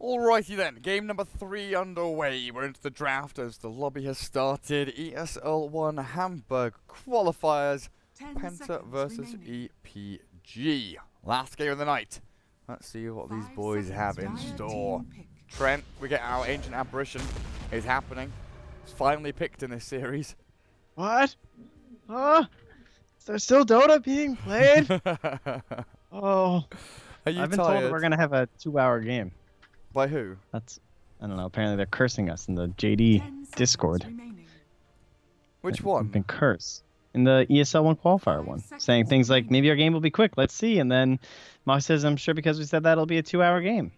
Alrighty then, game number 3 underway. We're into the draft as the lobby has started. ESL One Hamburg qualifiers. Penta versus EPG. Last game of the night. Let's see what these boys have in store. Trent, we get our Ancient Apparition is happening. It's finally picked in this series. What? Huh? Is there still Dota being played? Oh. I've been told we're going to have a 2-hour game. By who? I don't know. Apparently they're cursing us in the JD Discord. Which one? We've been cursed. In the ESL One Qualifier one. Saying things like, maybe our game will be quick, let's see. And then Moss says, I'm sure because we said that it'll be a 2-hour game.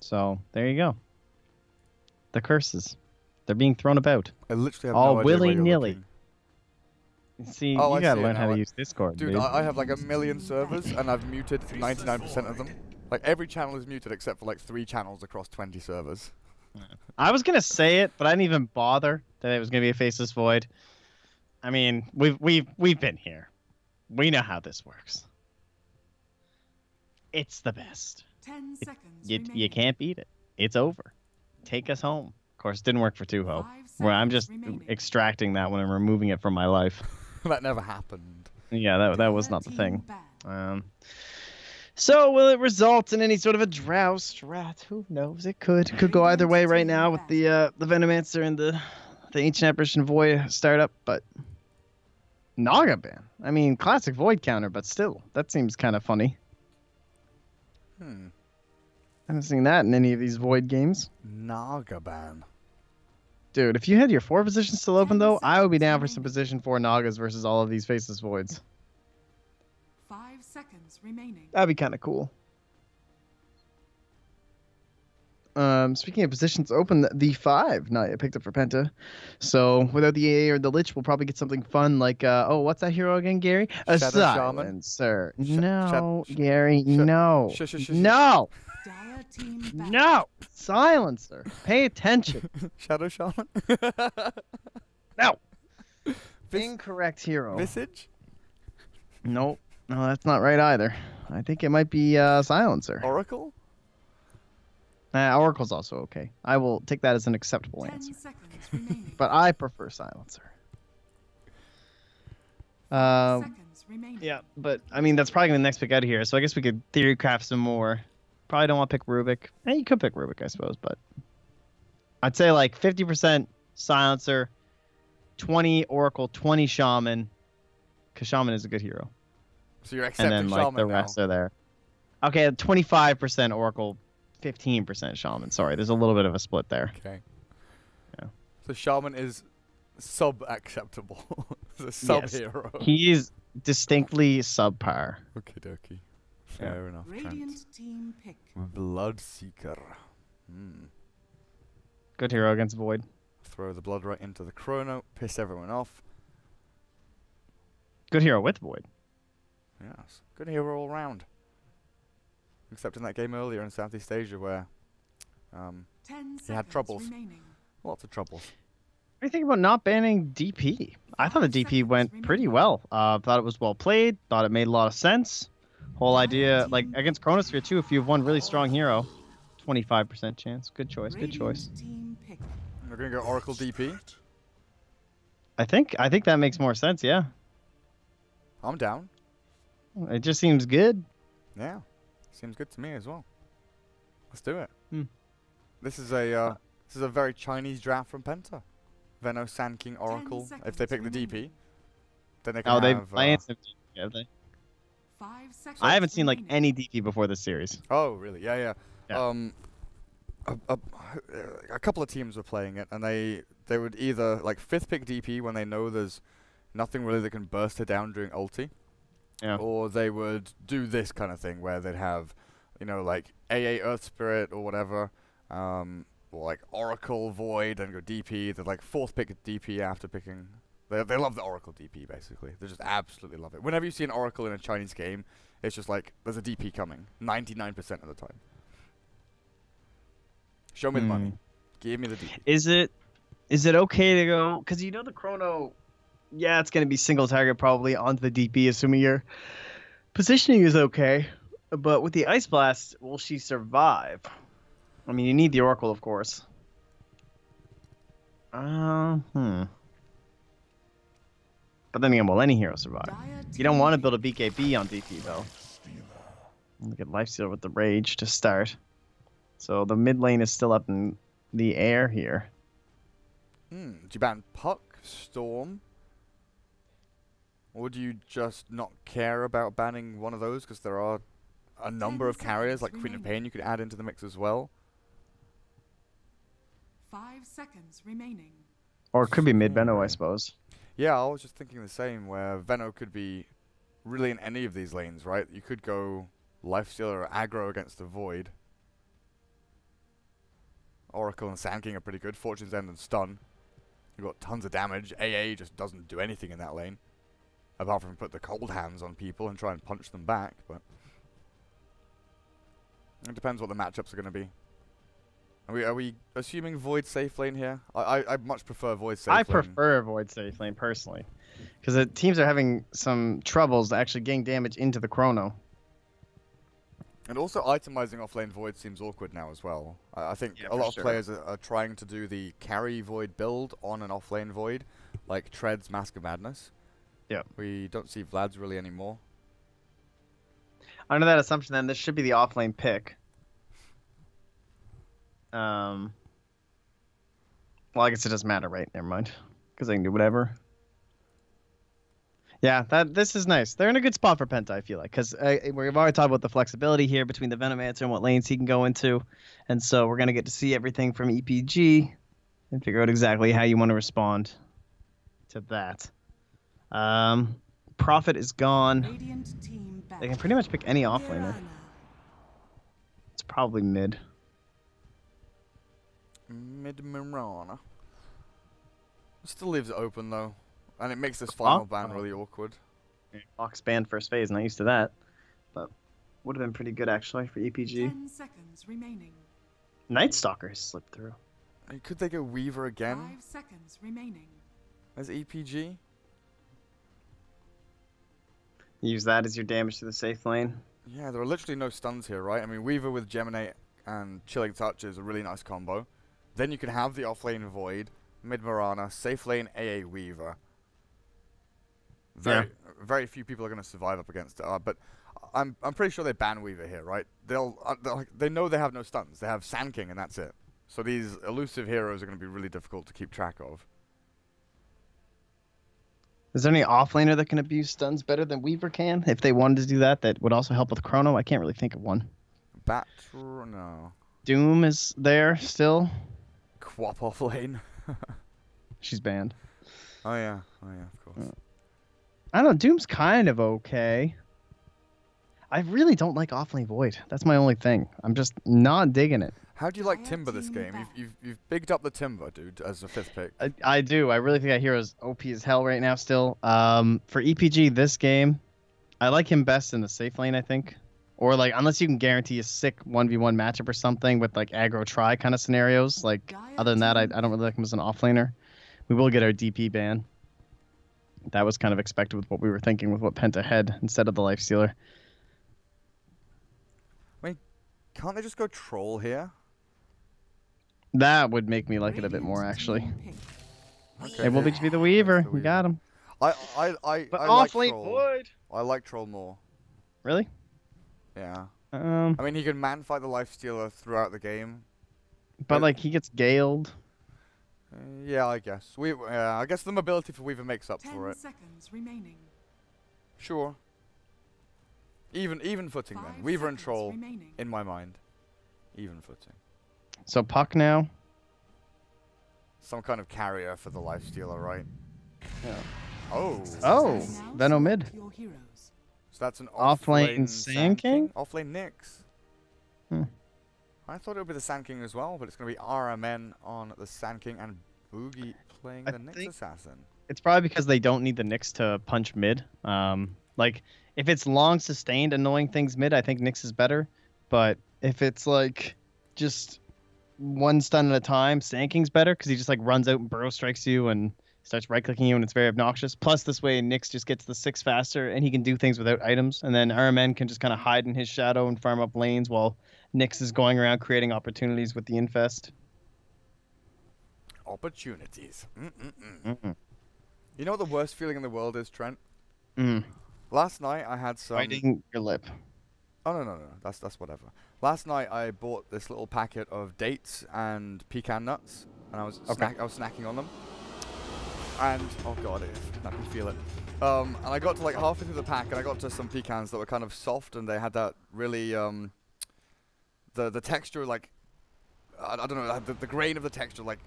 So, there you go. The curses. They're being thrown about. I literally have all no idea willy-nilly. See, you gotta learn how to use Discord, dude. I have like 1 million servers, and I've muted 99% of them. Like, every channel is muted except for like 3 channels across 20 servers. I was gonna say it, but I didn't even bother that it was gonna be a faceless void. I mean, we've been here. We know how this works. It's the best. 10 seconds You can't beat it. It's over. Take us home. Of course, it didn't work for Tuho, where I'm just extracting that one and removing it from my life. That never happened. Yeah, that was not the thing. So will it result in any sort of a drought? Who knows? It could go either way right now with the Venomancer and the Ancient Apparition Void startup, but Naga ban. I mean, classic Void counter, but still, that seems kind of funny. I haven't seen that in any of these Void games. Naga ban. Dude, if you had your 4 positions still open, though, I would be down for some position 4 Nagas versus all of these faceless Voids. 5 seconds remaining. That'd be kind of cool. Speaking of positions open, the 5 not yet picked up for Penta. So without the AA or the Lich, we'll probably get something fun like, oh, what's that hero again, Gary? A Silencer. No, Gary, no. No! No! Silencer. Pay attention. Shadow Shaman? No! Incorrect hero. Visage? Nope. No, that's not right either. I think it might be Silencer. Oracle? Oracle's also okay. I will take that as an acceptable answer. But I prefer Silencer. Yeah, but I mean, that's probably going to next pick out of here. So I guess we could theory craft some more. Probably don't want to pick Rubik. You could pick Rubik, I suppose, but I'd say like 50% Silencer, 20 Oracle, 20 Shaman, because Shaman is a good hero. So you're accepting and then like Shaman the rest are there. Okay, 25% Oracle, 15% Shaman. Sorry, there's a little bit of a split there. Okay. Yeah. So Shaman is sub-acceptable. The sub-hero. Yes. He is distinctly subpar. Okie dokie. Fair enough. Radiant team pick. Bloodseeker. Good hero against Void. Throw the blood right into the chrono. Piss everyone off. Good hero with Void. Yes. Good hero all round. Except in that game earlier in Southeast Asia where he had troubles. Lots of troubles. What do you think about not banning DP? I thought the DP went pretty well. Thought it was well played. Thought it made a lot of sense. Whole idea, like against Chronosphere too, if you have one really strong hero, 25% chance. Good choice. Good choice. We're gonna go Oracle DP. I think that makes more sense. Yeah. I'm down. It just seems good. Yeah. Seems good to me as well. Let's do it. This is a very Chinese draft from Penta. Veno, Sand King, Oracle. If they pick the DP, then they can have... have they? I haven't seen like any DP before this series. Oh, really? Yeah. A couple of teams were playing it, and they would either like 5th pick DP when they know there's nothing really that can burst it down during ulti. Yeah. Or they would do this kind of thing where they'd have, you know, like AA Earth Spirit or whatever, or like Oracle Void and go DP. They'd like 4th pick DP after picking. They love the Oracle DP basically. They just absolutely love it. Whenever you see an Oracle in a Chinese game, it's just like there's a DP coming 99% of the time. Show me the money. Give me the DP. Is it okay to go? Because you know the Chrono. Yeah, it's going to be single target probably onto the DP, assuming your positioning is okay. But with the Ice Blast, will she survive? I mean, you need the Oracle, of course. But then again, will any hero survive? You don't want to build a BKB on DP, though. Look at Lifestealer with the Rage to start. So the mid lane is still up in the air here. Do you ban Puck, Storm? Or do you just not care about banning one of those? Because there are a number of carriers, like Queen of Pain, you could add into the mix as well. 5 seconds remaining. Or it could be mid Venno, I suppose. Yeah, I was just thinking the same, where Venno could be really in any of these lanes, right? You could go Lifestealer or aggro against the Void. Oracle and Sand King are pretty good. Fortune's End and Stun. You've got tons of damage. AA just doesn't do anything in that lane. Apart from put the cold hands on people and try and punch them back, but it depends what the matchups are going to be. Are we assuming Void safe lane here? I much prefer Void safe lane. I prefer Void safe lane, personally. Because the teams are having some troubles actually getting damage into the Chrono. And also itemizing off-lane Void seems awkward now as well. I think a lot of players are trying to do the carry Void build on an off-lane Void, like Tread's Mask of Madness. Yeah. We don't see Vlad's really anymore. Under that assumption, then, this should be the off-lane pick. Well, I guess it doesn't matter, right? Never mind. Because they can do whatever. Yeah, this is nice. They're in a good spot for Penta, I feel like. Because we've already talked about the flexibility here between the Venomancer and what lanes he can go into. And so we're going to get to see everything from EPG and figure out exactly how you want to respond to that. Prophet is gone. They can pretty much pick any offlaner. It's probably mid. Mid Mirana. Still leaves it open though. And it makes this final ban really awkward. Fox banned first phase, not used to that. But would have been pretty good actually for EPG. 10 seconds remaining. Night Stalker has slipped through. Could they go Weaver again 5 seconds remaining. as EPG? Use that as your damage to the safe lane. Yeah, there are literally no stuns here, right? I mean, Weaver with Geminate and Chilling Touch is a really nice combo. Then you could have the offlane Void, mid Mirana, safe lane AA Weaver. Very few people are going to survive up against it, but I'm pretty sure they ban Weaver here, right? They know they have no stuns. They have Sand King and that's it. So these elusive heroes are going to be really difficult to keep track of. Is there any offlaner that can abuse stuns better than Weaver can? If they wanted to do that, that would also help with Chrono. I can't really think of one. No. Doom is there still. Quap offlane. She's banned. Oh yeah, of course. I don't know. Doom's kind of okay. I really don't like offlane Void. That's my only thing. I'm just not digging it. How do you like Timber this game? You've bigged up the Timber, dude, as a 5th pick. I do. I really think that hero's OP as hell right now still. For EPG this game, I like him best in the safe lane, I think. Or like unless you can guarantee a sick 1v1 matchup or something with like aggro try kind of scenarios. Like other than that, I don't really like him as an offlaner. We will get our DP ban. That was kind of expected with what we were thinking with what Penta had instead of the Lifestealer. Wait, can't they just go Troll here? That would make me like it a bit more, actually. Okay. It will be the Weaver. We got him. But But like offlane Troll. Void. I like Troll more. Really? Yeah. I mean, he can man fight the Lifestealer throughout the game. But like he gets galed. Yeah, I guess. I guess the mobility for Weaver makes up for it. 10 seconds remaining. Sure. Even footing then. Weaver and Troll, in my mind. Even footing. So Puck now. Some kind of carrier for the Lifestealer, right? Yeah. Oh. Oh, Venno mid. Your heroes. So that's an Offlane offlane Sand King? Offlane Nyx. Hmm. I thought it would be the Sand King as well, but it's going to be RMN on the Sand King and Boogie playing the Nyx Assassin. It's probably because they don't need the Nyx to punch mid. Like if it's long sustained annoying things mid, I think Nyx is better. But if it's like just one stun at a time, Sand King's better because he just like runs out and burrow strikes you and Starts right-clicking you, and it's very obnoxious. Plus, this way, Nyx just gets the 6 faster, and he can do things without items. And then RMN can just kind of hide in his shadow and farm up lanes while Nyx is going around creating opportunities with the infest. Opportunities. You know what the worst feeling in the world is, Trent? Mm. Last night I had some... Biting your lip. Oh, no. That's whatever. Last night I bought this little packet of dates and pecan nuts, and I was snacking on them. And, oh god, I can feel it. And I got to like halfway through the pack, and I got to some pecans that were kind of soft, and they had that really, the texture, like, I don't know, the grain of the texture, like,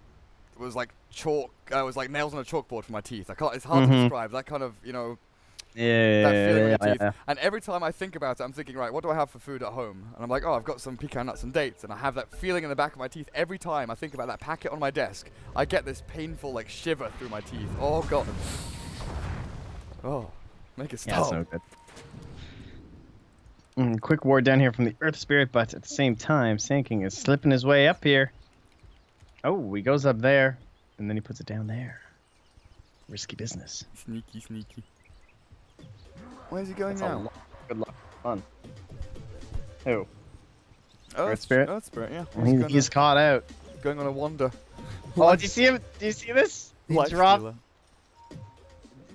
was like chalk, was like nails on a chalkboard for my teeth. It's hard to describe, that kind of, you know, that feeling in your teeth. And every time I think about it, I'm thinking, right, what do I have for food at home? And I'm like, oh, I've got some pecan nuts and dates, and I have that feeling in the back of my teeth every time I think about that packet on my desk. I get this painful, like, shiver through my teeth. Oh god. Oh, make it stop. Yeah, so good. Quick ward down here from the Earth Spirit, but at the same time, Sand is slipping his way up here. Oh, he goes up there, and then he puts it down there. Risky business. Sneaky. Where's he going now? Good luck. Fun. Who? Oh, Earth Spirit? Earth Spirit, yeah. He's caught out. Going on a wander. Oh, do you see him? Do you see this? He dropped. Stealer. Do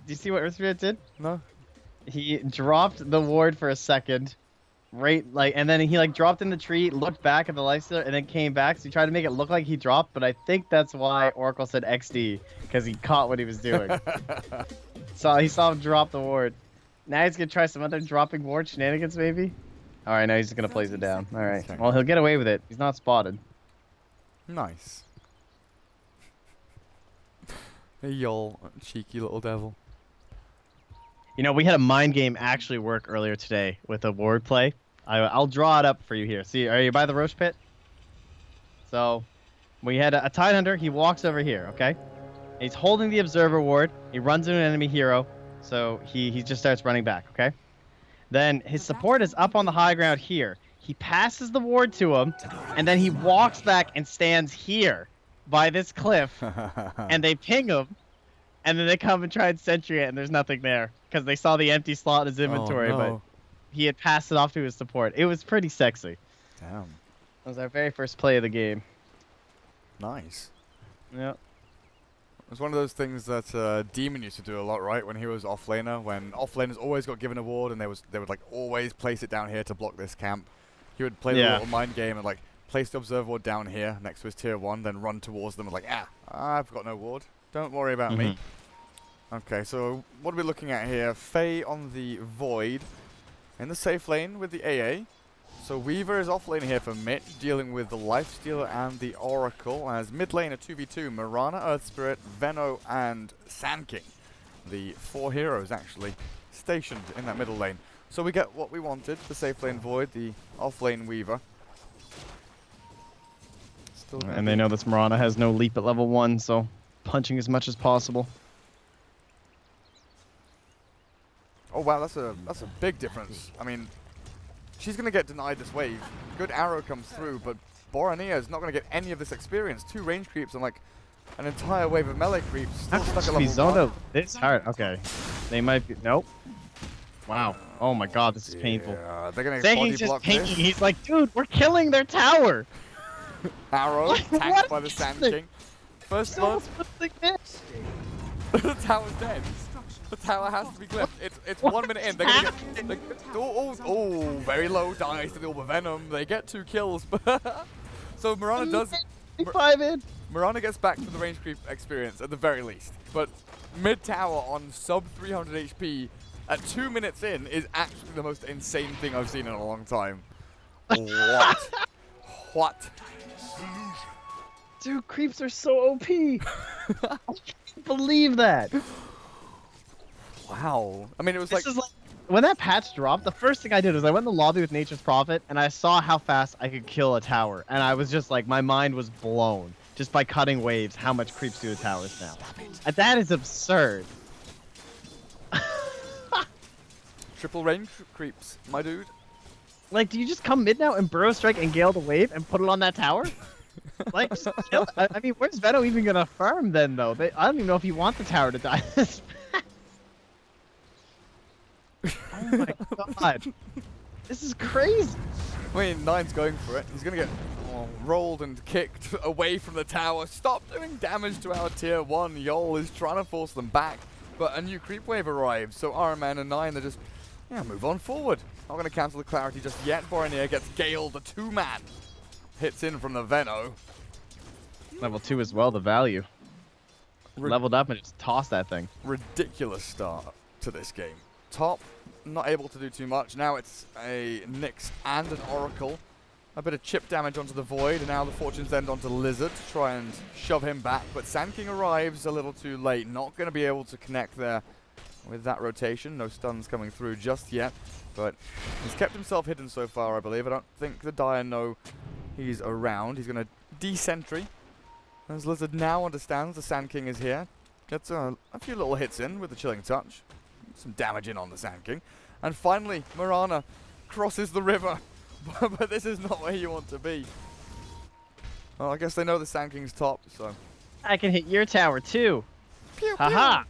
you see what Earth Spirit did? No. He dropped the ward for a second. Right, like, and then he like dropped in the tree, looked back at the lifestealer, and then came back. So he tried to make it look like he dropped, but I think that's why Oracle said XD, because he caught what he was doing. So he saw him drop the ward. Now he's gonna try some other dropping ward shenanigans, maybe. All right, now he's just gonna place it down. All right, well he'll get away with it. He's not spotted. Nice. Hey, y'all, cheeky little devil. You know, we had a mind game actually work earlier today with a ward play. I'll draw it up for you here. See, are you by the Roche pit? So, we had a Tide Hunter. He walks over here, okay? He's holding the Observer ward. He runs into an enemy hero. So, he just starts running back, okay? Then, his support is up on the high ground here. He passes the ward to him, and then he walks back and stands here by this cliff, and they ping him. And then they come and try and sentry it, and there's nothing there. Because they saw the empty slot in his inventory, but he had passed it off to his support. It was pretty sexy. Damn. It was our very first play of the game. Nice. Yeah. It was one of those things that Demon used to do a lot, right? When he was offlaner, when offlaners always got given a ward, and they would like always place it down here to block this camp. He would play the little mind game and like place the observer ward down here next to his tier 1, then run towards them and like, I've got no ward. Don't worry about me. Okay, so what are we looking at here? Faye on the Void in the safe lane with the AA. So Weaver is off lane here for mid, dealing with the Lifestealer and the Oracle. As mid lane a 2v2, Mirana, Earth Spirit, Veno, and Sand King. The 4 heroes actually stationed in that middle lane. So we get what we wanted, the safe lane Void, the off lane Weaver. And they know this Mirana has no leap at level 1, so punching as much as possible. Oh wow, that's a big difference. I mean, she's gonna get denied this wave. Good arrow comes through, but Borania is not gonna get any of this experience. 2 range creeps and like an entire wave of melee creeps. Still stuck at level 1. It's hard. Okay, they might be. Nope. Wow. Oh my God, this is painful. Yeah, they're gonna body block this. He's like, dude, we're killing their tower. Arrow tanked by the Sand King. First blood. The tower's dead. The tower has to be clipped. It's 1 minute in. They're gonna get. Oh, very low dice to deal with Venom. They get 2 kills. So Mirana does. Mirana gets back to the range creep experience at the very least. But mid tower on sub 300 HP at 2 minutes in is actually the most insane thing I've seen in a long time. What? What? Dude, creeps are so OP. I can't believe that. Wow. I mean, it was like when that patch dropped, the first thing I did was I went in the lobby with Nature's Prophet, and I saw how fast I could kill a tower. And I was just like, my mind was blown just by cutting waves, how much creeps do the towers now. And that is absurd. Triple range creeps, my dude. Like, do you just come mid now and burrow strike and gale the wave and put it on that tower? Like, just kill. I mean, where's Venom even gonna farm then, though? I don't even know if you want the tower to die this fast. Oh my god. This is crazy. I mean, Nine's going for it. He's going to get rolled and kicked away from the tower. Stop doing damage to our tier 1. Yol is trying to force them back, but a new creep wave arrives. So RMN and Nine, they just move on forward. Not going to cancel the clarity just yet. Boronier gets Gale, the 2-man. Hits in from the Veno. Level 2 as well, the value. Leveled up and just tossed that thing. Ridiculous start to this game. Top, not able to do too much. Now it's a Nyx and an Oracle. A bit of chip damage onto the Void, and now the Fortune's End onto Lizard to try and shove him back. But Sand King arrives a little too late. Not going to be able to connect there with that rotation. No stuns coming through just yet. But he's kept himself hidden so far, I believe. I don't think the Dire know he's around. He's going to de-sentry. As Lizard now understands the Sand King is here. Gets a few little hits in with the Chilling Touch. Some damage in on the Sand King. And finally, Mirana crosses the river. But this is not where you want to be. Well, I guess they know the Sand King's top, so... I can hit your tower, too. Pew, Haha! pew.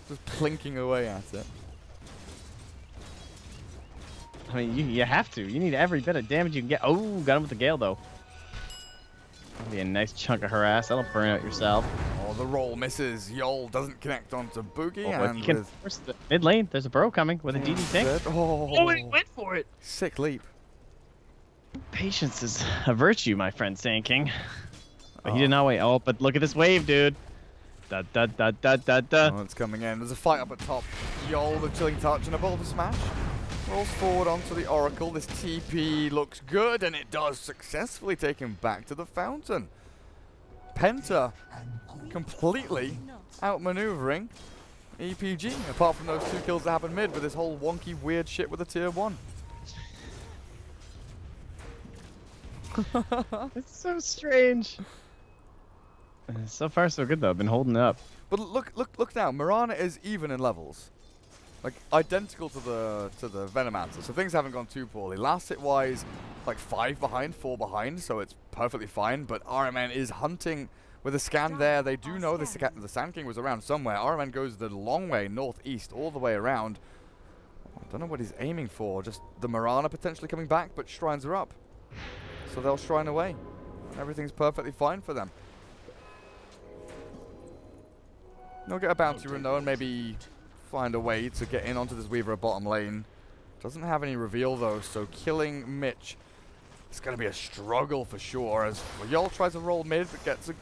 Just plinking away at it. I mean, you have to. You need every bit of damage you can get. Oh, got him with the Gale, though. That'll be a nice chunk of harass. That'll burn out yourself. Oh, the roll misses. Yol doesn't connect onto Boogie. Oh, And you can force the mid lane. There's a bro coming with a DD tank. Oh, he went for it. Sick leap. Patience is a virtue, my friend Sand King. But he did not wait. Oh, but look at this wave, dude. Da da da da da da. Oh, it's coming in. There's a fight up at top. Yol, the Chilling Touch, and a Boulder Smash. Rolls forward onto the Oracle. This TP looks good, and it does successfully take him back to the fountain. Penta completely outmaneuvering EPG, apart from those 2 kills that happened mid with this whole wonky weird shit with a tier 1. It's so strange. So far, so good, though. I've been holding it up. But look now. Mirana is even in levels. Like, identical to the Venomancer, so things haven't gone too poorly. Last hit-wise, like 5 behind, 4 behind, so it's perfectly fine. But RMN is hunting with a scan there. They do know the Sand King was around somewhere. RMN goes the long way, northeast, all the way around. I don't know what he's aiming for. Just the Mirana potentially coming back, but shrines are up. So they'll shrine away. Everything's perfectly fine for them. They'll get a bounty rune though, and maybe find a way to get in onto this Weaver bottom lane. Doesn't have any reveal though, so killing Mitch is going to be a struggle for sure. As Yol tries to roll mid, but gets a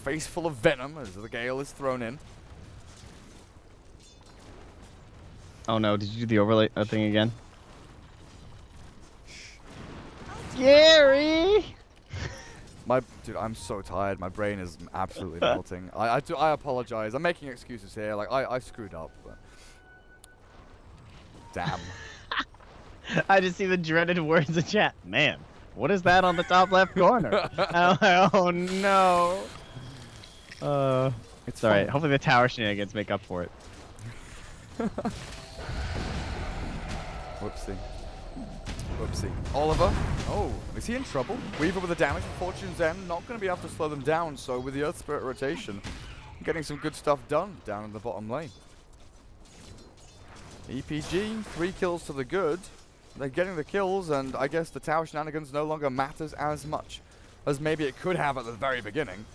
face full of venom as the Gale is thrown in. Oh no, did you do the overlay thing again? Gary! Dude, I'm so tired. My brain is absolutely melting. I apologize. I'm making excuses here. Like, I screwed up, but... Damn. I just see the dreaded words in chat. Man, what is that on the top left corner? Oh no. It's alright. Hopefully the tower shenanigans make up for it. Whoopsie. Whoopsie. Oliver. Oh, is he in trouble? Weaver with the damage. Fortune's End. Not going to be able to slow them down. So with the Earth Spirit rotation, getting some good stuff done down in the bottom lane. EPG, 3 kills to the good. They're getting the kills, and I guess the tower shenanigans no longer matters as much as maybe it could have at the very beginning.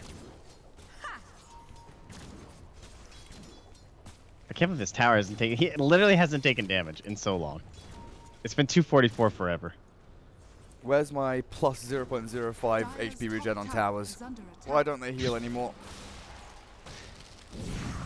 I can't believe this tower hasn't taken... He literally hasn't taken damage in so long. It's been 244 forever. Where's my plus 0.05 HP regen on towers? Why don't they heal anymore?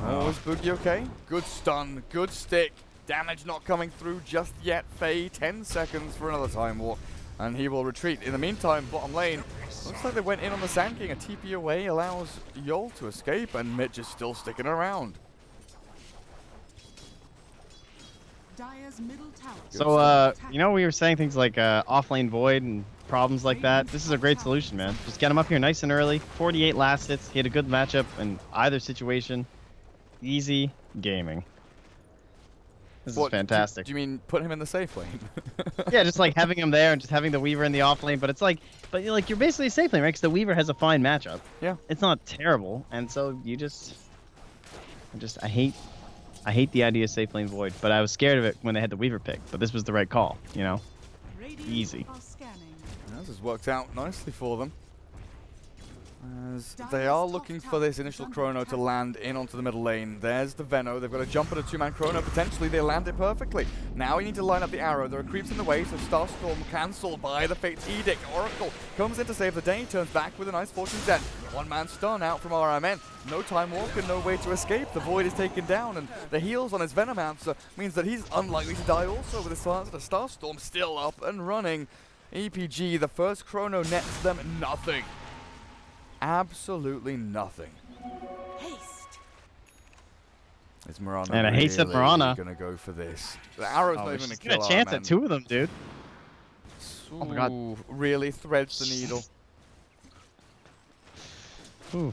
Oh, is Boogie okay? Good stun, good stick. Damage not coming through just yet. Faye, 10 seconds for another time walk. And he will retreat. In the meantime, bottom lane, looks like they went in on the Sand King. A TP away allows Yol to escape, and Mitch is still sticking around. So, you know, we were saying things like off-lane void and problems like that. This is a great solution, man. Just get him up here nice and early. 48 last hits. He had a good matchup in either situation. Easy gaming. This is fantastic. Do you mean put him in the safe lane? Yeah, just like having him there and just having the Weaver in the off lane, but it's like, you're basically a safe lane, right? Because the Weaver has a fine matchup. Yeah. It's not terrible, and so you I hate the idea of safe lane Void, but I was scared of it when they had the Weaver pick. But this was the right call, you know. Easy. This has worked out nicely for them. As they are looking for this initial chrono to land in onto the middle lane. There's the Veno. They've got to jump at a 2-man chrono. Potentially they land it perfectly. Now you need to line up the arrow. There are creeps in the way, so Starstorm cancelled by the Fate's Edict. Oracle comes in to save the day. Turns back with a nice Fortune's End. 1-man stun out from RMN. No Time Walker, no way to escape. The Void is taken down, and the heals on his Venomancer means that he's unlikely to die also with his silence. The Starstorm still up and running. EPG, the first chrono nets them nothing. Absolutely nothing. Haste. Is Mirana And a haste at Mirana. Gonna go for this? The arrow's not even gonna kill a chance our at 2 of them, dude. Ooh, Oh my god. Really threads the needle. Ooh.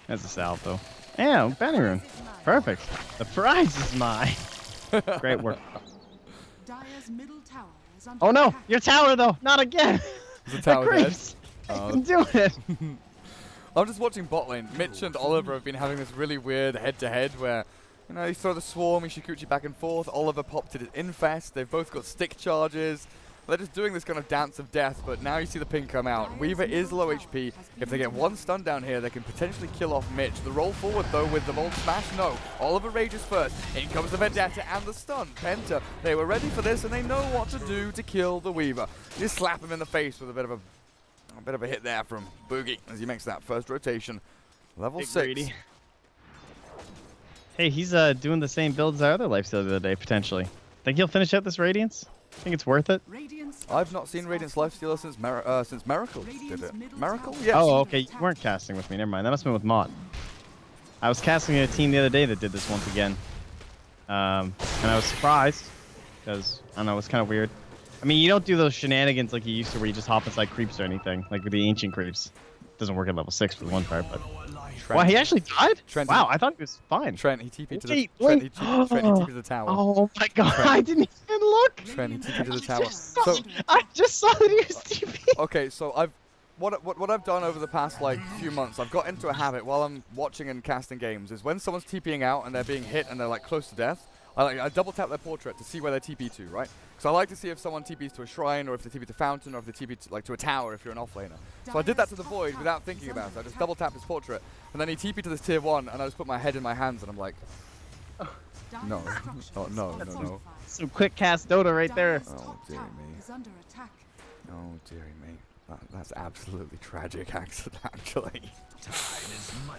That's a salve, though. Yeah, Benny Rune. Perfect. The prize is mine. Great work. Dire's middle tower is under Oh no! attack. Your tower, though! Not again! Is the tower dead? I can do it! I'm just watching bot lane. Mitch and Oliver have been having this really weird head-to-head where, you know, you throw the swarm, you Shikuchi back and forth. Oliver popped it at Infest. They've both got stick charges. They're just doing this kind of dance of death, but now you see the ping come out. Weaver is low HP. If they get one stun down here, they can potentially kill off Mitch. The roll forward, though, with the Mold Smash, no. Oliver rages first. In comes the Vendetta and the stun. Penta, they were ready for this, and they know what to do to kill the Weaver. You slap him in the face with a bit of a hit there from Boogie as he makes that first rotation. Level 6. Greedy. Hey, he's doing the same build as our other lifesteal the other day, potentially. Think he'll finish out this Radiance? Think it's worth it? I've not seen Radiance Lifestealer since Miracle did it. Miracle? Yes. Oh, okay. You weren't casting with me. Never mind. That must have been with Mott. I was casting a team the other day that did this once again. And I was surprised. Because, I don't know, it's kind of weird. I mean, you don't do those shenanigans like you used to where you just hop inside creeps or anything. Like with the ancient creeps. Doesn't work at level 6 for the one part, but... Wow, he actually died? Trent, wow, I thought he was fine. Trent, he TP'd to the Wait. Trent, he TP'd to the tower. Oh my god, Trent. I didn't even look! Trent, he TP'd to the tower. I just saw that he was TP. Okay, so what I've done over the past like few months, I've got into a habit while I'm watching and casting games is when someone's TPing out and they're being hit and they're like close to death, I double tap their portrait to see where they TP to, right? So I like to see if someone TPs to a shrine or if they TP to fountain or if they TP to, like to a tower if you're an offlaner. So I did that to the Void without thinking about it. I just double tapped his portrait and then he TP'd to this tier 1 and I just put my head in my hands and I'm like, no, oh, no. Some quick cast Dota right there. Oh dear me. Oh dear me. That's absolutely tragic, actually.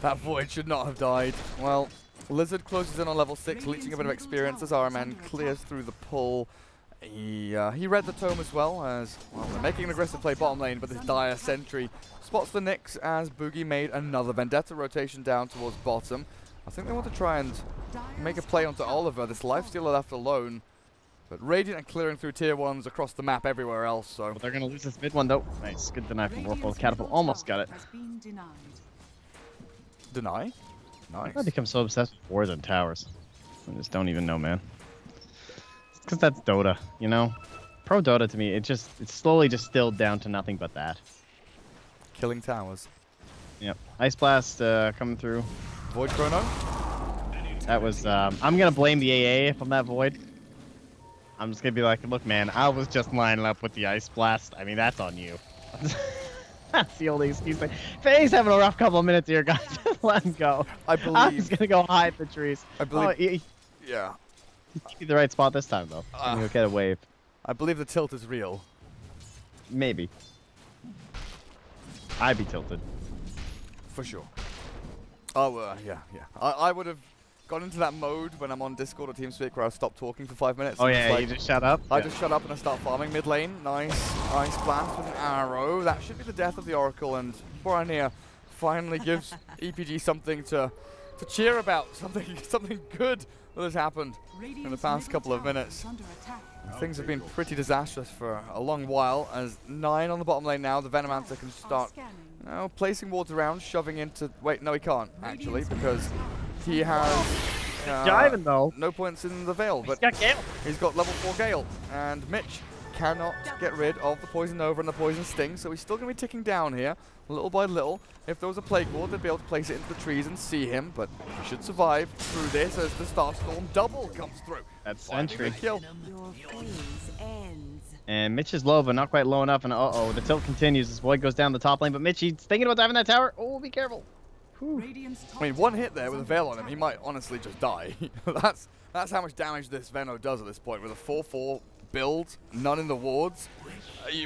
That Void should not have died. Well, Lizard closes in on level 6, leeching a bit of experience as Araman clears through the pull. He read the tome as well as, well, they're making an aggressive play bottom lane, but this Dire sentry spots the Nyx as Boogie made another Vendetta rotation down towards bottom. I think they want to try and make a play onto Oliver, this lifestealer left alone. But Radiant are clearing through tier 1s across the map everywhere else, so... But they're going to lose this mid one, though. Nice, good deny from Warful. Catapult almost got it. Deny? Nice. I become so obsessed with wars and towers. I just don't even know, man. It's because that's Dota, you know? Pro Dota to me, it's slowly just distilled down to nothing but that. Killing towers. Yep. Ice Blast coming through. Void Chrono? That was, I'm going to blame the AA if I'm that Void. I'm just going to be like, look, man, I was just lining up with the Ice Blast. I mean, that's on you. That's the only excuse. Faye's having a rough couple of minutes here, guys. Let him go. I believe. I'm just gonna go hide the trees. I believe. Oh, yeah. He's the right spot this time, though. He'll get a wave. I believe the tilt is real. Maybe. I'd be tilted. For sure. Oh, yeah. I would have gone into that mode when I'm on Discord or TeamSpeak where I stop talking for 5 minutes. Oh yeah, you just shut up? I just shut up and I start farming mid lane. Nice Ice Blast with an arrow. That should be the death of the Oracle, and Borania finally gives EPG something to cheer about. Something good that has happened in the past couple of minutes. Things have been pretty disastrous for a long while, as 9 on the bottom lane now. The Venomancer can start placing wards around, shoving into... Wait, no he can't, actually, because he has Jiving though. No points in the Veil, but He's got Gale. he's got level 4 Gale. And Mitch cannot get rid of the Poison Nova and the Poison Sting, so he's still going to be ticking down here, little by little. If there was a Plague Ward, they'd be able to place it into the trees and see him, but he should survive through this as the Starstorm double comes through. That's Finding Sentry. the kill. Your phase ends. And Mitch is low, but not quite low enough. And uh-oh, the tilt continues. This boy goes down the top lane, but Mitch, he's thinking about diving that tower. Oh, be careful. Radiant's I mean, one hit there with a Veil on him, he might honestly just die. That's how much damage this Venno does at this point, with a 4-4 build, none in the wards.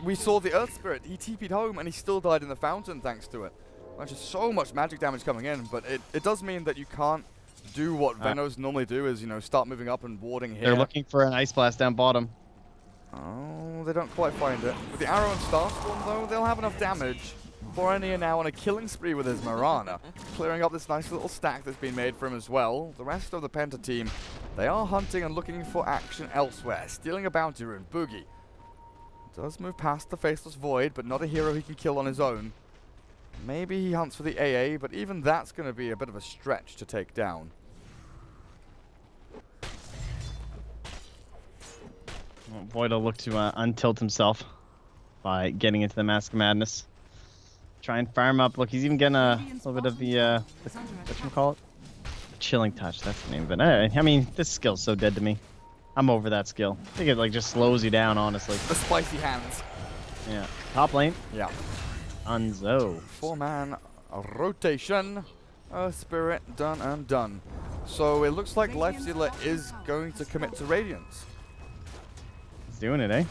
We saw the Earth Spirit, he TP'd home and he still died in the fountain thanks to it. There's just so much magic damage coming in, but it does mean that you can't do what Vennos normally do, is, you know, start moving up and warding here. They're looking for an Ice Blast down bottom. Oh, they don't quite find it. With the Arrow and Starstorm though, they'll have enough damage. Borania now on a killing spree with his Mirana, clearing up this nice little stack that's been made for him as well. The rest of the Penta team, they are hunting and looking for action elsewhere, stealing a bounty rune. Boogie does move past the Faceless Void, but not a hero he can kill on his own. Maybe he hunts for the AA, but even that's going to be a bit of a stretch to take down. Well, Void will look to untilt himself by getting into the Mask of Madness. Try and farm up. Look, he's even getting a little bit of the whatchamacallit? Chilling Touch, that's the name of it. I mean, this skill's so dead to me. I'm over that skill. I think it like just slows you down, honestly. The spicy hands. Yeah. Top lane. Yeah. Unzo. 4-man rotation. Spirit done and done. So it looks like Lifestealer is going to commit to Radiance. He's doing it, eh?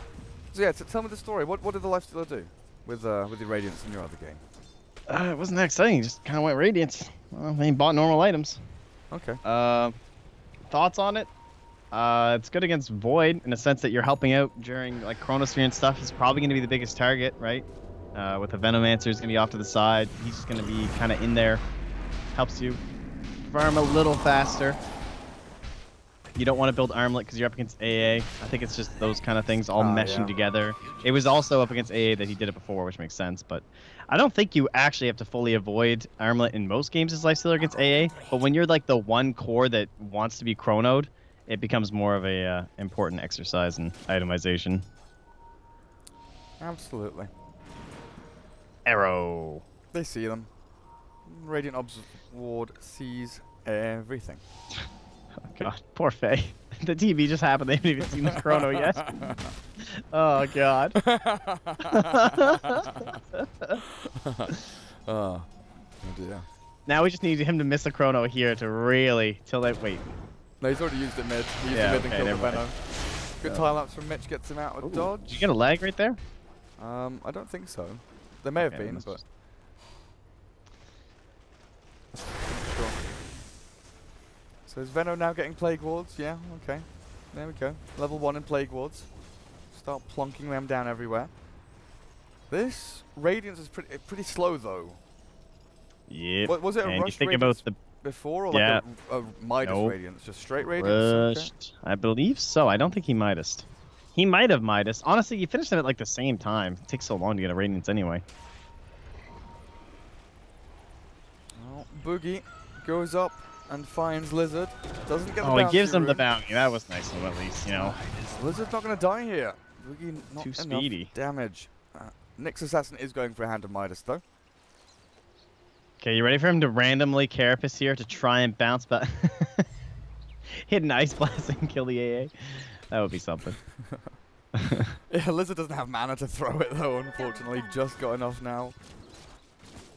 So yeah, tell me the story. What did the Lifestealer do with the Radiance in your other game? It wasn't that exciting. Just kind of went Radiance. Well, he bought normal items. Okay. Thoughts on it? It's good against Void in a sense that you're helping out during like Chronosphere and stuff. He's probably going to be the biggest target, right? With the Venomancer, he's going to be off to the side. He's just going to be kind of in there. Helps you farm a little faster. You don't want to build Armlet because you're up against AA. I think it's just those kind of things all meshing together. It was also up against AA that he did it before, which makes sense. But I don't think you actually have to fully avoid Armlet in most games as Lifestealer against AA. But when you're like the one core that wants to be chronoed, it becomes more of a important exercise in itemization. Absolutely. Arrow. They see them. Radiant Obs Ward sees everything. Oh god, poor Faye. The TV just happened. They haven't even seen the chrono yet. Oh god. Oh dear. Now we just need him to miss a chrono here to really till they wait. No, he's already used it mid. He used it mid and killed the Venom. Good time lapse from Mitch, gets him out with dodge. Did you get a lag right there? I don't think so. There may have been, but sure. So is Venno now getting Plague Wards? Yeah, okay. There we go. Level 1 in Plague Wards. Start plonking them down everywhere. This Radiance is pretty slow though. Yep. Was it a and rush you think Radiance about the before, or like a Midas Radiance? Just straight Radiance? Rushed. Okay. I believe so. I don't think he Midas. He might have Midas. Honestly, you finished them at like the same time. It takes so long to get a Radiance anyway. Well, Boogie goes up and finds Lizard. Doesn't get the bounty. Oh, he gives him rune. the bounty. That was nice of him at least, you know. Lizard's not going to die here. Boogie not too enough speedy. Damage. Nyx Assassin is going for a Hand of Midas though. Okay, you ready for him to randomly Carapace here to try and bounce back? Hit an Ice Blast and kill the AA. That would be something. Yeah, Lizard doesn't have mana to throw it though, unfortunately. Just got enough now.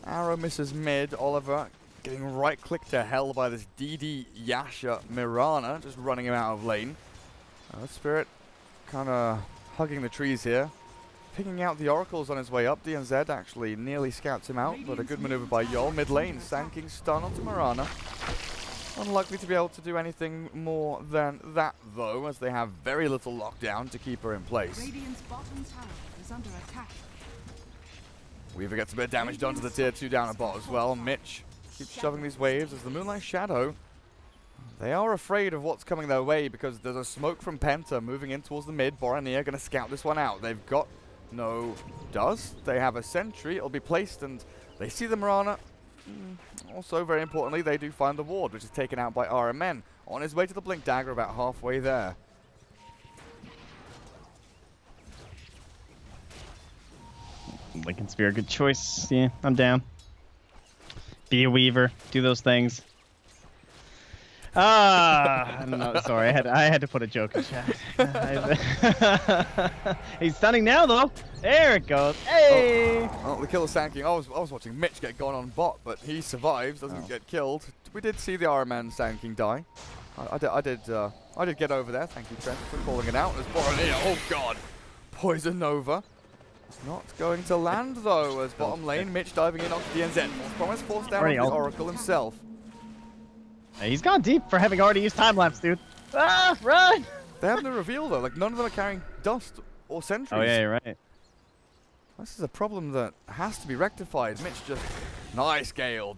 Arrow misses mid. Oliver getting right click to hell by this DD Yasha Mirana, just running him out of lane. Spirit kind of hugging the trees here. Picking out the oracles on his way up. DNZ actually nearly scouts him out, but a good maneuver by Yol. Mid lane, Sanking stun onto Mirana. Unlikely to be able to do anything more than that, though, as they have very little lockdown to keep her in place. Radiant's bottom tower is under attack. Weaver gets a bit of damage done to the tier 2 down at bot as well. Mitch keeps shoving these waves as the Moonlight Shadow. They are afraid of what's coming their way because there's a smoke from Penta moving in towards the mid. Borania going to scout this one out. They've got no dust. They have a sentry. It'll be placed and they see the Mirana. Also, very importantly, they do find the ward, which is taken out by RMN. On his way to the Blink Dagger, about halfway there. Lincoln Spear, good choice. Yeah, I'm down. Be a Weaver. Do those things. I don't know. Sorry, I had to put a joke in chat. He's stunning now, though. There it goes. Hey! Oh, the kill is sanking. I was watching Mitch get gone on bot, but he survives, doesn't get killed. We did see the Iron Man sanking die. I did get over there. Thank you, Trent, for calling it out. There's Boron here. Oh God, Poison Nova. Not going to land though, as bottom lane, Mitch diving in onto DNZ. Promise forced down on the Oracle himself. Hey, he's gone deep for having already used time-lapse, dude. Ah, run! They have no reveal though, like none of them are carrying dust or sentries. Oh yeah, you're right. This is a problem that has to be rectified. Mitch just nice scale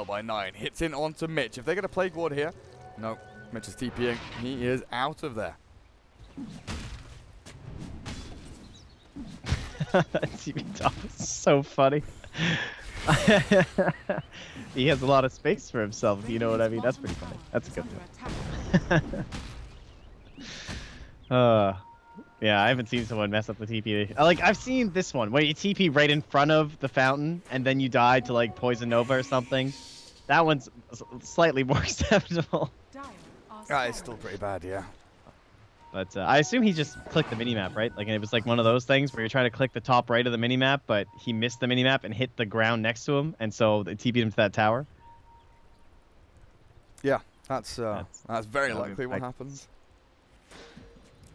by 9. Hits in onto Mitch. If they get a Plague Ward here, no, Mitch is TPing. He is out of there. TV top is so funny. He has a lot of space for himself, if you know what I mean. That's pretty funny. That's a good one. Yeah, I haven't seen someone mess up the TP. Like, I've seen this one, where you TP right in front of the fountain, and then you die to, like, Poison Nova or something. That one's slightly more acceptable. It's still pretty bad, yeah. But I assume he just clicked the minimap, right? Like, it was like one of those things where you're trying to click the top right of the minimap, but he missed the minimap and hit the ground next to him, and so it TP'd him to that tower. Yeah, that's very likely what happens.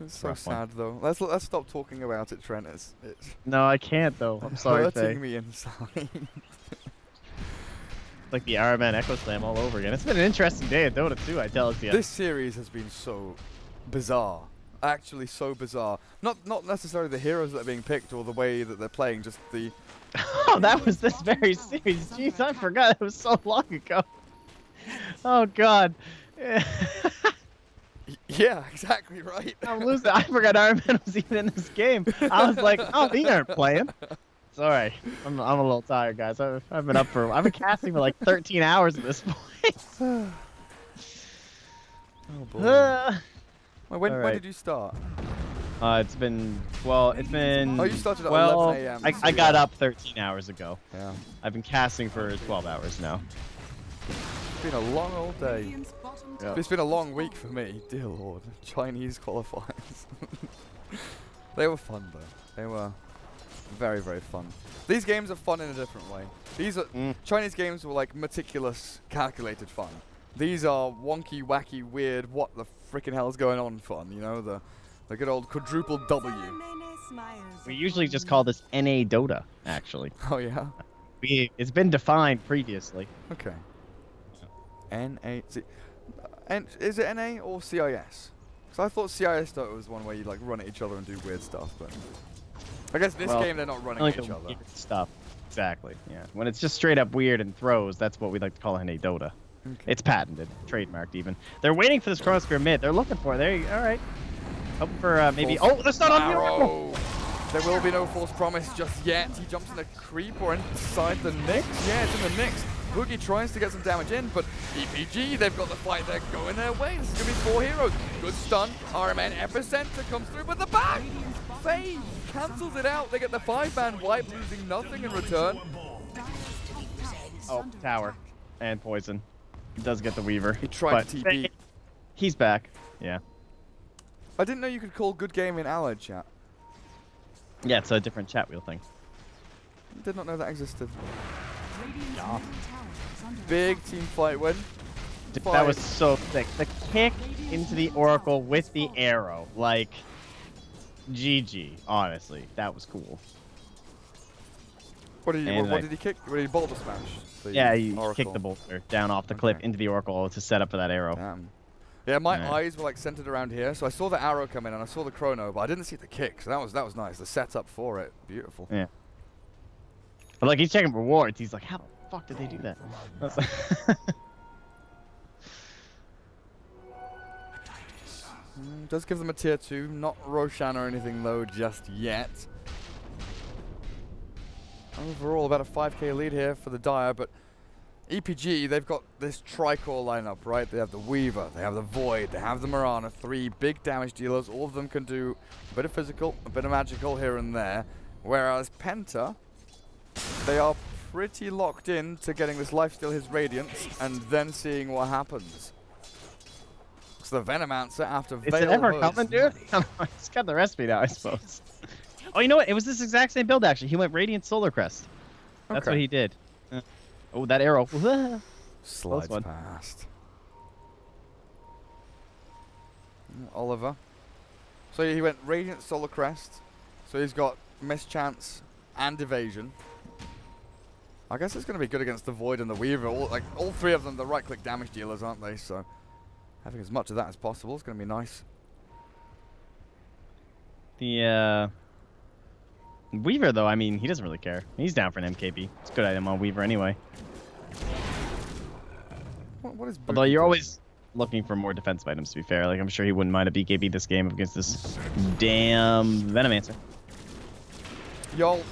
It's so sad though. Let's stop talking about it, Trent. It's no, I can't though. I'm sorry, hurting me inside. Like the Iron Man Echo Slam all over again. It's been an interesting day at Dota 2, I tell you. This series has been so bizarre. Actually so bizarre. Not necessarily the heroes that are being picked or the way that they're playing, just the... Oh, that was this very series. Jeez, I forgot. It was so long ago. Oh, God. Yeah, exactly right. I'm losing. I forgot Iron Man was even in this game. I was like, oh, they aren't playing. Sorry. I'm a little tired, guys. I've been casting for like 13 hours at this point. Oh, boy. When did you start? It's been, well, it's been... Oh, you started at 11 a.m. I got up 13 hours ago. Yeah. I've been casting for 12 hours now. It's been a long old day. Yeah. It's been a long week for me. Dear Lord. Chinese qualifiers. They were fun, though. They were very, very fun. These games are fun in a different way. These are... Chinese games were like meticulous, calculated fun. These are wonky, wacky, weird, what the frickin' hell is going on fun, you know? The good old quadruple W. We usually just call this NA Dota, actually. Oh, yeah? It's been defined previously. Okay. NA... And is it NA or CIS? Because I thought CIS Dota was one where you like run at each other and do weird stuff, but... I guess this game they're not running at each other. Stuff. Exactly, yeah. When it's just straight up weird and throws, that's what we like to call NA Dota. Okay. It's patented, trademarked even. They're waiting for this Chronosphere mid. They're looking for it. There you go. All right. Hoping for maybe... Oh, that's not on the Oracle! There will be no false promise just yet. He jumps in a creep or inside the Nyx. Yeah, it's in the Nyx. Boogie tries to get some damage in, but EPG, they've got the fight there going their way. This is going to be 4 heroes. Good stun. RMN Epicenter comes through with the back. Faye cancels it out. They get the 5-man wipe, losing nothing in return. Oh, tower. And poison. He does get the Weaver. He tried to TP. He's back. Yeah. I didn't know you could call good game in Allied chat. Yeah, it's a different chat wheel thing. Did not know that existed. Yeah. Big team fight win. That was so sick. The kick into the Oracle with the arrow. Like, GG, honestly. That was cool. What did he kick? What did he boulder smash? Yeah, he kicked the boulder down off the cliff into the Oracle to set up for that arrow. Damn. Yeah, my eyes were like centered around here, so I saw the arrow come in and I saw the chrono, but I didn't see the kick, so that was nice. The setup for it, beautiful. Yeah. But like he's checking rewards, he's like, how the fuck did they do that? Does give them a tier 2, not Roshan or anything though just yet. Overall, about a 5k lead here for the Dire, but EPG, they've got this tricore lineup, right? They have the Weaver, they have the Void, they have the Mirana, 3 big damage dealers. All of them can do a bit of physical, a bit of magical here and there. Whereas Penta, they are pretty locked in to getting this lifesteal, his Radiance, and then seeing what happens. So the Venomancer after Veil. Is it ever coming, dude? He's got the recipe now, I suppose. Oh, you know what? It was this exact same build, actually. He went Radiant Solar Crest. That's what he did. Oh, that arrow. Slides past. Oliver. So he went Radiant Solar Crest. So he's got Mischance and Evasion. I guess it's going to be good against the Void and the Weaver. All 3 of them, the right-click damage dealers, aren't they? So having as much of that as possible is going to be nice. The Weaver, though, I mean, he doesn't really care. He's down for an MKB. It's a good item on Weaver anyway. What is Although you're always looking for more defensive items, to be fair. Like, I'm sure he wouldn't mind a BKB this game against this damn Venomancer. Y'all,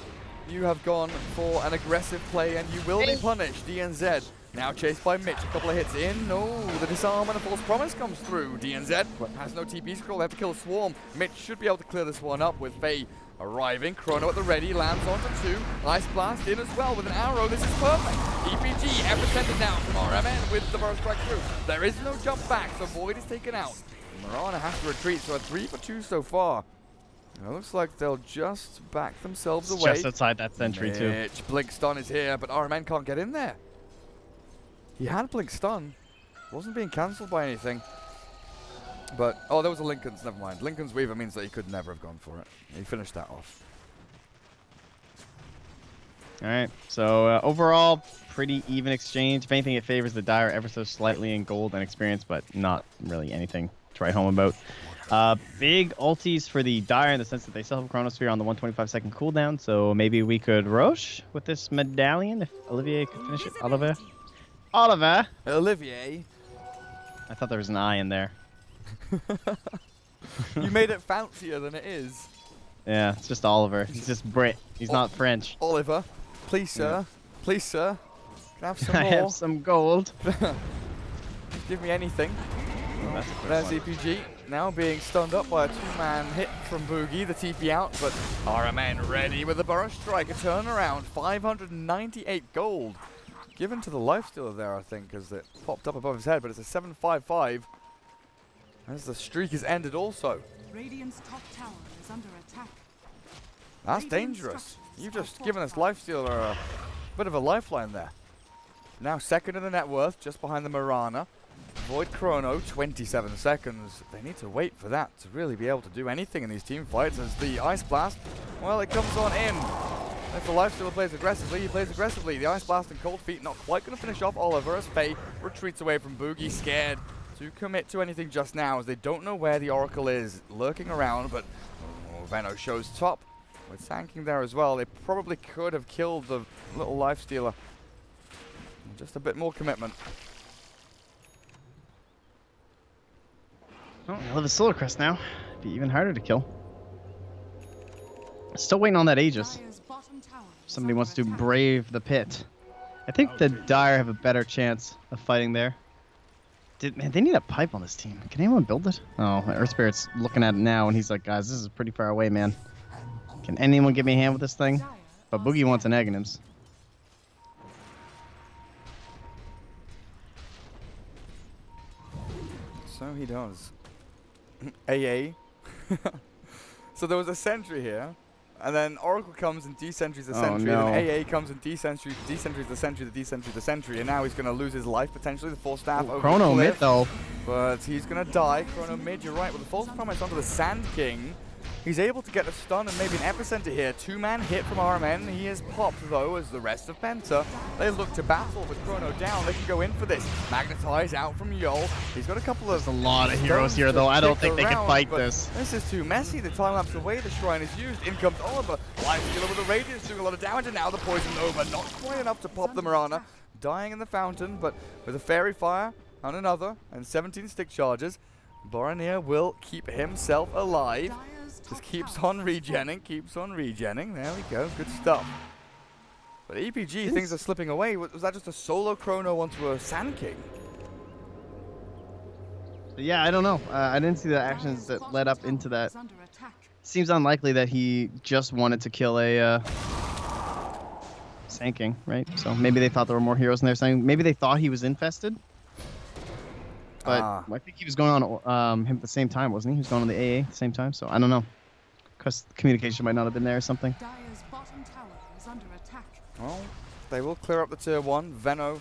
you have gone for an aggressive play and you will be punished. DNZ now chased by Mitch. A couple of hits in. No, the disarm and a false promise comes through. DNZ has no TP scroll. They have to kill a swarm. Mitch should be able to clear this one up with Faye arriving. Chrono at the ready, lands onto 2. Ice Blast in as well with an arrow. This is perfect. EPG epicenter down from RMN with the burst strike through. There is no jump back, so Void is taken out. Mirana has to retreat, so a 3 for 2 so far. And it looks like they'll just back themselves away. Just outside that sentry too. Mitch, Blink Stun is here, but RMN can't get in there. He had Blink Stun. Wasn't being cancelled by anything. But, oh, there was a Lincoln's, never mind. Lincoln's Weaver means that he could never have gone for it. He finished that off. Alright, so overall, pretty even exchange. If anything, it favors the Dire ever so slightly in gold and experience, but not really anything to write home about. Big ultis for the Dire in the sense that they still have Chronosphere on the 125-second cooldown, so maybe we could Roche with this medallion if Olivier could finish it. Oliver? Olivier? I thought there was an I in there. You made it fancier than it is. Yeah, it's just Oliver. He's just Brit. He's not French. Oliver, please, sir. Yeah. Please, sir. Can I have some more? I have some gold. Give me anything. Oh, there's EPG now being stunned up by a 2-man hit from Boogie. The TP out, but RMN ready with the Burrow Strike. A turnaround. 598 gold. Given to the lifestealer there, I think, as it popped up above his head, but it's a 755. As the streak is ended also. Radiant's top tower is under attack. That's dangerous. You've just given this lifestealer a bit of a lifeline there. Now second in the net worth, just behind the Mirana. Void Chrono, 27 seconds. They need to wait for that to really be able to do anything in these team fights as the Ice Blast, well, it comes on in. If the lifestealer plays aggressively, he plays aggressively. The Ice Blast and Cold Feet not quite going to finish off Oliver as Faye retreats away from Boogie, scared to commit to anything just now as they don't know where the Oracle is lurking around, but Veno shows top with tanking there as well. They probably could have killed the little lifestealer. Just a bit more commitment. Oh, I love a Solar Crest now. Be even harder to kill. Still waiting on that Aegis. Somebody wants to brave the pit. I think the Dire have a better chance of fighting there. Man, they need a pipe on this team. Can anyone build it? Oh, Earth Spirit's looking at it now, and he's like, guys, this is pretty far away, man. Can anyone give me a hand with this thing? But Boogie wants an Aghanims. So he does. AA. So there was a sentry here, and then Oracle comes and desentries the sentry, and then AA comes and desentries the sentry, the desentries the sentry, and now he's going to lose his life potentially. The Force Staff over Chrono mid though. But he's going to die. Chrono mid, you're right. With the False Promise onto the Sand King, he's able to get a stun and maybe an epicenter here. 2-man hit from RMN. He is popped though as the rest of Penta. They look to battle with Chrono down. They can go in for this. Magnetize out from Yol. He's got a couple of... There's a lot of heroes here though. I don't think they can fight this. This is too messy. The time lapse away. The shrine is used. In comes Oliver. Lifestealer with the Radiance doing a lot of damage, and now the Poison Nova. Not quite enough to pop the Mirana. Dying in the fountain, but with a Fairy Fire on another and 17 stick charges, Boromir will keep himself alive. Just keeps on regenning, keeps on regenning. There we go, good stuff. But EPG, things are slipping away. Was that just a solo chrono onto a Sand King? Yeah, I don't know. I didn't see the actions that led up into that. Seems unlikely that he just wanted to kill a Sand King, right? So maybe they thought there were more heroes in there. Saying maybe they thought he was infested. But I think he was going on him at the same time, wasn't he? He was going on the AA at the same time. So I don't know. Because communication might not have been there or something. Dire's bottom tower is under attack. Well, they will clear up the tier 1. Veno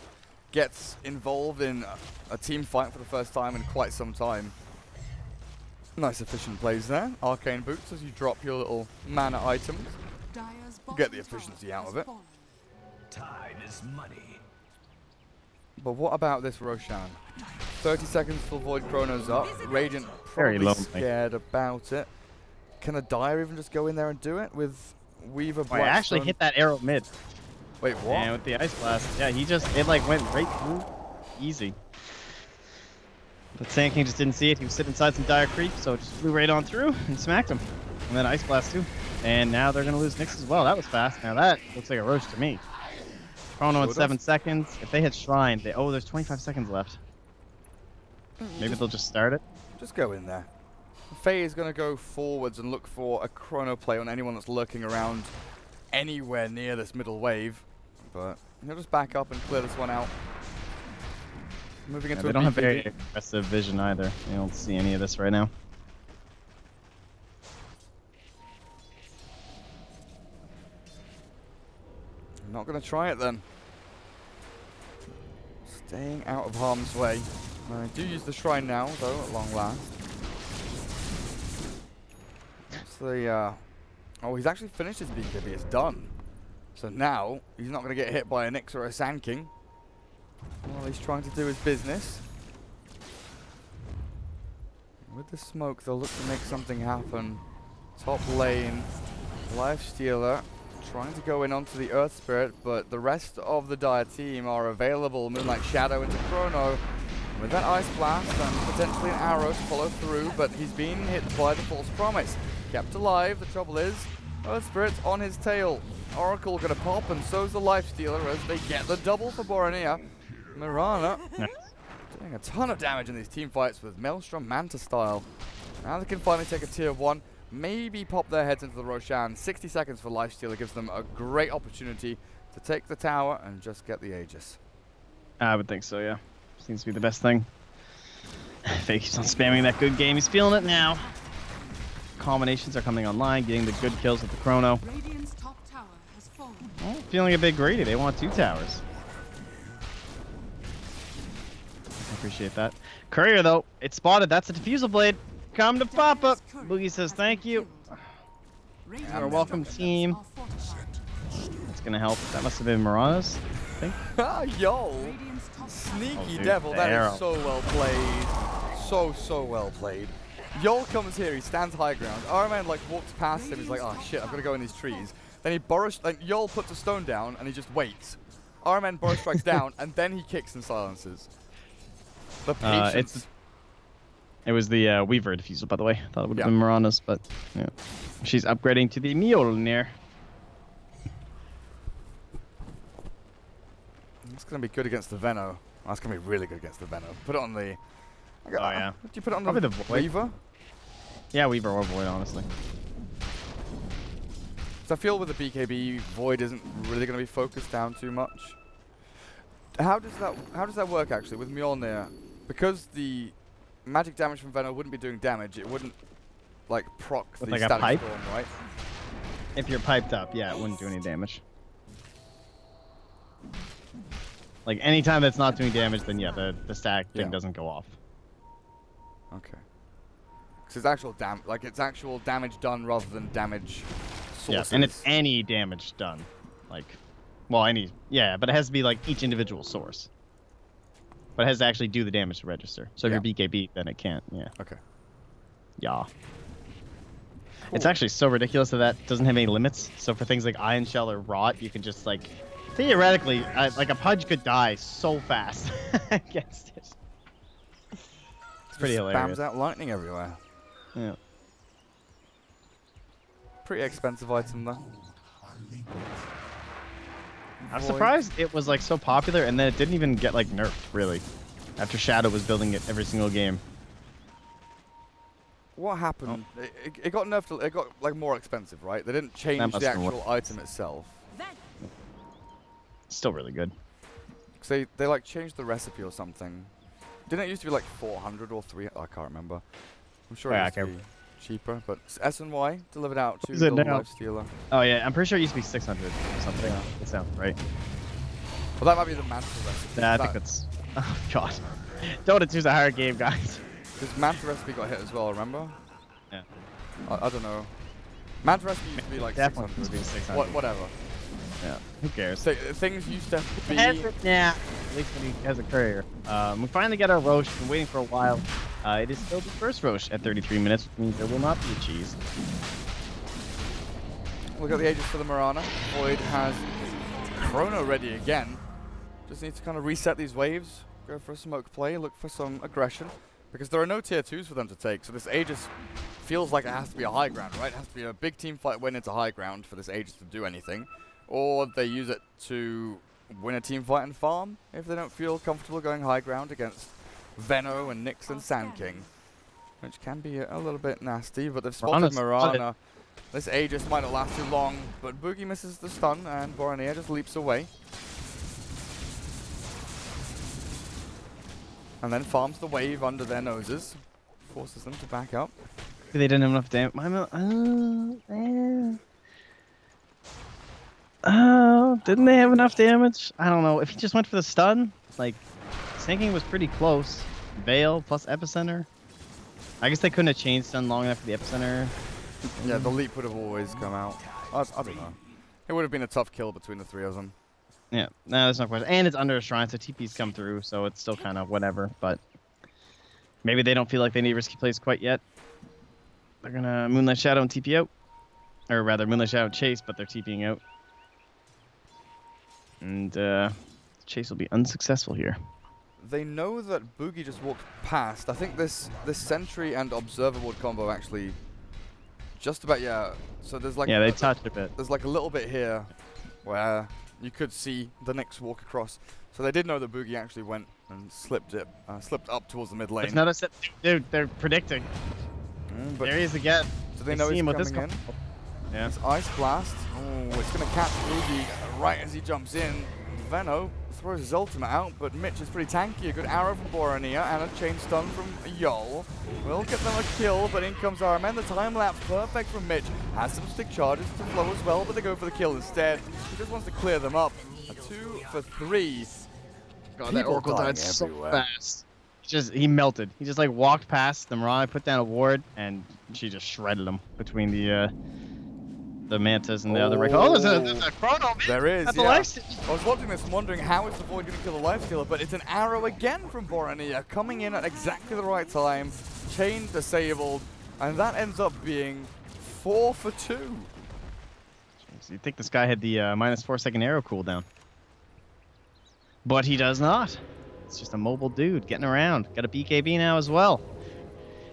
gets involved in a team fight for the first time in quite some time. Nice efficient plays there. Arcane boots as you drop your little mana items. You get the efficiency out of it. Time is money. But what about this Roshan? 30 seconds till Void Chrono's up. Radiant probably scared about it. Can a Dire even just go in there and do it with Weaver Blackstone? I actually hit that arrow mid. Wait, what? And with the Ice Blast, yeah, it like went right through. Easy. But Sand King just didn't see it. He was sitting inside some Dire creep, so it just flew right on through and smacked him. And then Ice Blast too. And now they're going to lose Nyx as well. That was fast. Now that looks like a roach to me. Chrono in 7 seconds. If they hit Shrine, there's 25 seconds left. Maybe they'll just start it. Just go in there. Faye is going to go forwards and look for a chrono play on anyone that's lurking around anywhere near this middle wave. But he'll just back up and clear this one out. Moving into they don't have very aggressive vision either. They don't see any of this right now. I'm not going to try it then. Staying out of harm's way. I do use the shrine now, though, at long last. That's the, oh, he's actually finished his BKB. It's done. So now, he's not going to get hit by a Nyx or a Sand King. Well, he's trying to do his business. With the smoke, they'll look to make something happen. Top lane, Lifestealer trying to go in onto the Earth Spirit, but the rest of the Dire team are available. Moonlight Shadow into Chrono. With that Ice Blast and potentially an arrow to follow through, but he's been hit by the False Promise. Kept alive, the trouble is, Earth Spirit's on his tail. Oracle gonna pop, and so's the Lifestealer as they get the double for Borania. Mirana doing a ton of damage in these team fights with Maelstrom Manta style. Now they can finally take a tier 1, maybe pop their heads into the Roshan. 60 seconds for Lifestealer gives them a great opportunity to take the tower and just get the Aegis. I would think so, yeah. Seems to be the best thing. Faye keeps on spamming that good game. He's feeling it now. Combinations are coming online, getting the good kills with the Chrono. Radiant's top tower has fallen. Oh, feeling a bit greedy. They want 2 towers. I appreciate that. Courier, though, it's spotted. That's a Diffusal Blade. Come to Papa. Boogie says thank you. Our welcome team. That's going to help. That must have been Mirana's, I think. Yo! Sneaky devil, that is so well played. So well played. Yol comes here, he stands high ground. Araman like walks past him, he's like, oh shit, I've got to go in these trees. Then he Yol puts a stone down and he just waits. Araman burrow strikes down and then he kicks and silences. The patience. It was the Weaver Diffusal, by the way. I thought it would have been Mirana's, but yeah. She's upgrading to the Mjolnir. It's going to be good against the Veno. Oh, that's going to be really good against the Veno. Put it on the... Oh, yeah. Did you put it on probably the Void. Weaver? Yeah, Weaver or Void, honestly. So I feel with the BKB, Void isn't really going to be focused down too much. How does that work, actually, with Mjolnir? Because the magic damage from Veno wouldn't be doing damage, it wouldn't, like, proc with the like static storm, right? If you're piped up, yeah, it wouldn't do any damage. Like, anytime that's not doing damage, then yeah, the stack thing doesn't go off. Okay. Because it's actual damage done rather than damage sources. Yeah, and it's any damage done. Like, well, but it has to be like each individual source. But it has to actually do the damage to register. So if you're BKB, then it can't, yeah. Okay. Yeah. Cool. It's actually so ridiculous that doesn't have any limits. So for things like Iron Shell or Rot, you can just like, theoretically, like a Pudge could die so fast against it. It's pretty hilarious. Spams out lightning everywhere. Yeah. Pretty expensive item though. I'm surprised it was like so popular and then it didn't even get like nerfed really. After Shadow was building it every single game. What happened? Oh. It got nerfed. It got like more expensive, right? They didn't change the actual item itself. Still really good. Cause they like changed the recipe or something. Didn't it used to be like 400 or 300? I can't remember. I'm sure it used to be cheaper, but S and Y delivered out to the Lifestealer. Oh yeah, I'm pretty sure it used to be 600 or something. Yeah. That sounds right. Well, that might be the Manta recipe. Yeah, I think that's. Oh god. Dota 2 is a hard game, guys. Because Manta recipe got hit as well, remember? Yeah. I don't know. Manta recipe used to be like 600. Used to be 600. Whatever. Yeah. Who cares? Things used to be. Yeah. At least when he has a courier. We finally get our Roche. Been waiting for a while. It is still the first Roche at 33 minutes, which means there will not be a cheese. Look at the Aegis for the Mirana. Void has Chrono ready again. Just needs to kind of reset these waves, go for a smoke play, look for some aggression, because there are no tier 2s for them to take, so this Aegis feels like it has to be a high ground, right? It has to be a big team fight win into high ground for this Aegis to do anything, or they use it to win a team fight and farm if they don't feel comfortable going high ground against Veno and Nyx and Sand King, which can be a little bit nasty, but they've spotted Mirana. This Aegis might not last too long, but Boogie misses the stun and Borania just leaps away. And then farms the wave under their noses. Forces them to back up. They didn't have enough damage. Oh, didn't they have enough damage? I don't know. If he just went for the stun, like, sinking was pretty close. Veil plus Epicenter. I guess they couldn't have chain stun long enough for the Epicenter. Yeah, the leap would have always come out. I don't know. It would have been a tough kill between the three of them. Yeah, no, there's no question. And it's under a shrine, so TP's come through, so it's still kind of whatever. But maybe they don't feel like they need risky plays quite yet. They're going to Moonlight Shadow and TP out. Or rather, Moonlight Shadow Chase, but they're TPing out. And Chase will be unsuccessful here. They know that Boogie just walked past. I think this Sentry and Observer Ward combo actually just about, yeah. So there's like... Yeah, they touched a bit. There's like a little bit here where you could see the Nyx walk across. So they did know that Boogie actually went and slipped up towards the mid lane. It's not a set. Dude, they're predicting. But there he is again. Do they know he's coming in? Yeah. It's Ice Blast. Oh, it's going to catch Boogie right as he jumps in. Veno throws his ultimate out, but Mitch is pretty tanky. A good arrow from Borania and a chain stun from Yol. Will get them a kill, but in comes Araman. The time lapse perfect from Mitch. Has some stick charges to flow as well, but they go for the kill instead. He just wants to clear them up. A 2 for 3. God, that Oracle died so fast. He melted. He just like walked past the Mirana, put down a ward, and she just shredded him between the Mantas and the other right. Oh, there's a Chrono. There is, that's yeah. I was watching this and wondering how is the Void going to kill the Lifestealer, but it's an arrow again from Borania, coming in at exactly the right time, chain disabled, and that ends up being 4 for 2. Jeez, you'd think this guy had the -4 second arrow cooldown. But he does not. It's just a mobile dude getting around. Got a BKB now as well.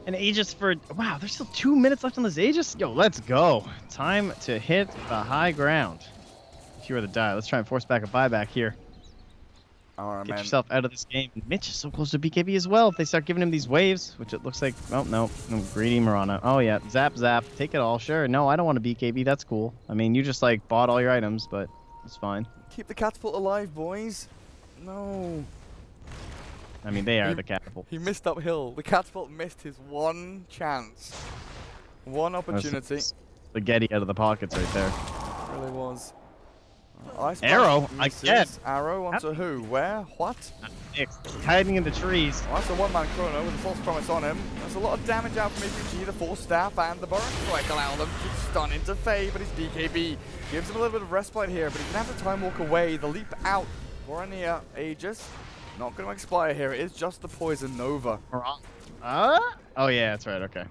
And Aegis for... Wow, there's still 2 minutes left on this Aegis? Yo, let's go. Time to hit the high ground. If you were to die, let's try and force back a buyback here. Get yourself out of this game. Mitch is so close to BKB as well. If they start giving him these waves, which it looks like... Oh, no. Greedy Mirana. Oh, yeah. Zap, zap. Take it all. Sure. No, I don't want a BKB. That's cool. I mean, you just, like, bought all your items, but it's fine. Keep the catapult alive, boys. No. I mean, they are the catapult. He missed uphill. The catapult missed his one chance. One opportunity. Spaghetti out of the pockets right there. It really was. Arrow? I guess. Arrow onto who? Where? What? It's hiding in the trees. Well, that's a one-man Chrono with a false promise on him. There's a lot of damage out from APG. The Force Staff and the Burn Strike allow them to stun into Faye, but his BKB gives him a little bit of respite here, but he's going to have to time walk away. The leap out. Borania Aegis. Not going to expire here. It is just the Poison Nova. Oh, yeah, that's right. Okay.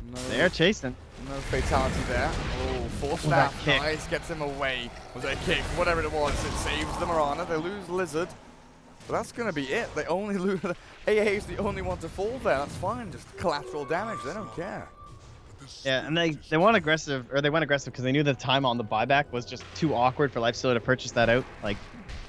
No, they're chasing. No fatality there. Oh, Force Staff. Nice. Gets him away. Was it a kick? Whatever it was. It saves the Mirana. They lose Lizard. But that's going to be it. They only lose... AA is the only one to fall there. That's fine. Just collateral damage. They don't care. Yeah, and they want aggressive, or they went aggressive because they knew the time on the buyback was just too awkward for Lifestealer to purchase that out. Like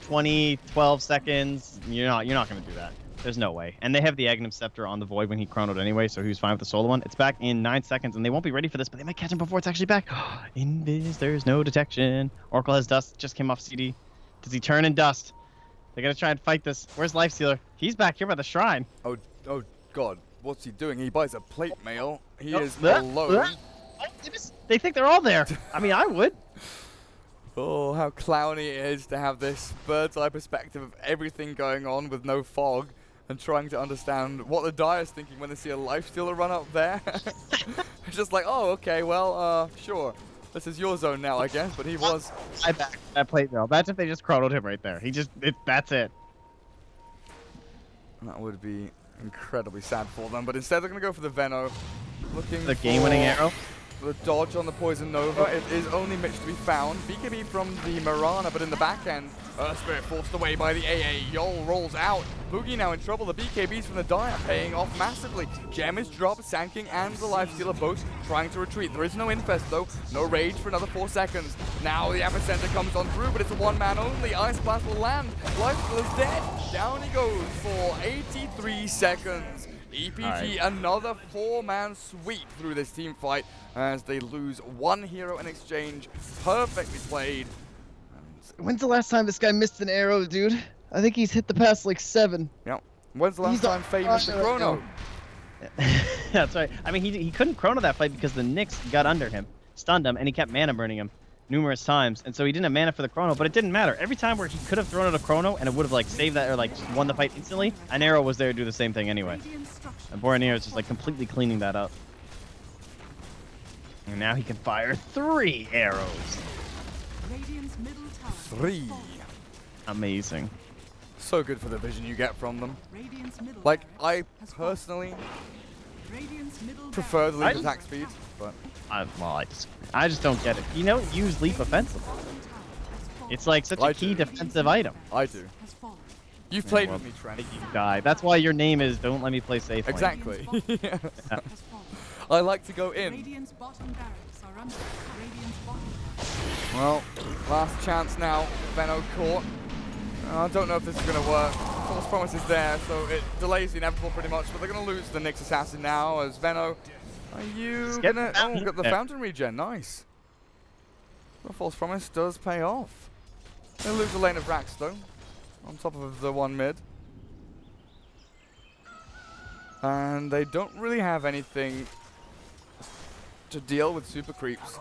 20, 12 seconds. You're not gonna do that. There's no way. And they have the Aghanim Scepter on the Void when he chronoed anyway, so he was fine with the solo one. It's back in 9 seconds, and they won't be ready for this, but they might catch him before it's actually back. Invis, there's no detection. Oracle has dust, just came off CD. Does he turn in dust? They're gonna try and fight this. Where's Lifestealer? He's back here by the shrine. Oh God, what's he doing? He buys a plate mail. He is alone. They think they're all there. I mean, I would. Oh, how clowny it is to have this bird's eye perspective of everything going on with no fog and trying to understand what the Dire's thinking when they see a Lifestealer run up there. It's just like, oh, okay, well, sure. This is your zone now, I guess, but he was... I back that plate mail. Imagine if they just chronoed him right there. That's it. That would be incredibly sad for them, but instead they're going to go for the Veno. Looking the game-winning arrow. The dodge on the Poison Nova. It is only Mitch to be found. BKB from the Mirana, but in the back end, Spirit forced away by the AA. Yol rolls out. Boogie now in trouble. The BKBs from the Dire paying off massively. Gem is dropped. Sandking and the Lifestealer both trying to retreat. There is no Infest though. No Rage for another 4 seconds. Now the Epicenter comes on through, but it's a one-man only. Ice Blast will land. Lifestealer's dead. Down he goes for 83 seconds. EPG, another 4-man sweep through this team fight as they lose 1 hero in exchange. Perfectly played. When's the last time this guy missed an arrow, dude? I think he's hit the past like 7. Yep. When's the last time Faye missed a chrono? That's right. I mean, he couldn't chrono that fight because the Nyx got under him, stunned him, and he kept mana burning him numerous times, and so he didn't have mana for the chrono, but it didn't matter. Every time where he could have thrown out a chrono and it would have like saved that or like just won the fight instantly, an arrow was there to do the same thing anyway. And Boromir is just like completely cleaning that up. And now he can fire 3 arrows. 3. Amazing. So good for the vision you get from them. Like, I personally prefer the leap attack speed, but... I just don't get it. You don't use leap offensively. It's like such a key defensive item. I do. You've played with me, Trent. You die. That's why your name is Don't Let Me Play Safe. Exactly. Yeah. I like to go in. Well, last chance now. Veno caught. I don't know if this is going to work. False Promise is there, so it delays the inevitable pretty much, but they're going to lose the Nyx Assassin now as Veno. Are you going to... Oh, got the Fountain regen. Nice. The False Promise does pay off. They lose the lane of Rax, though, on top of the 1 mid. And they don't really have anything to deal with super creeps.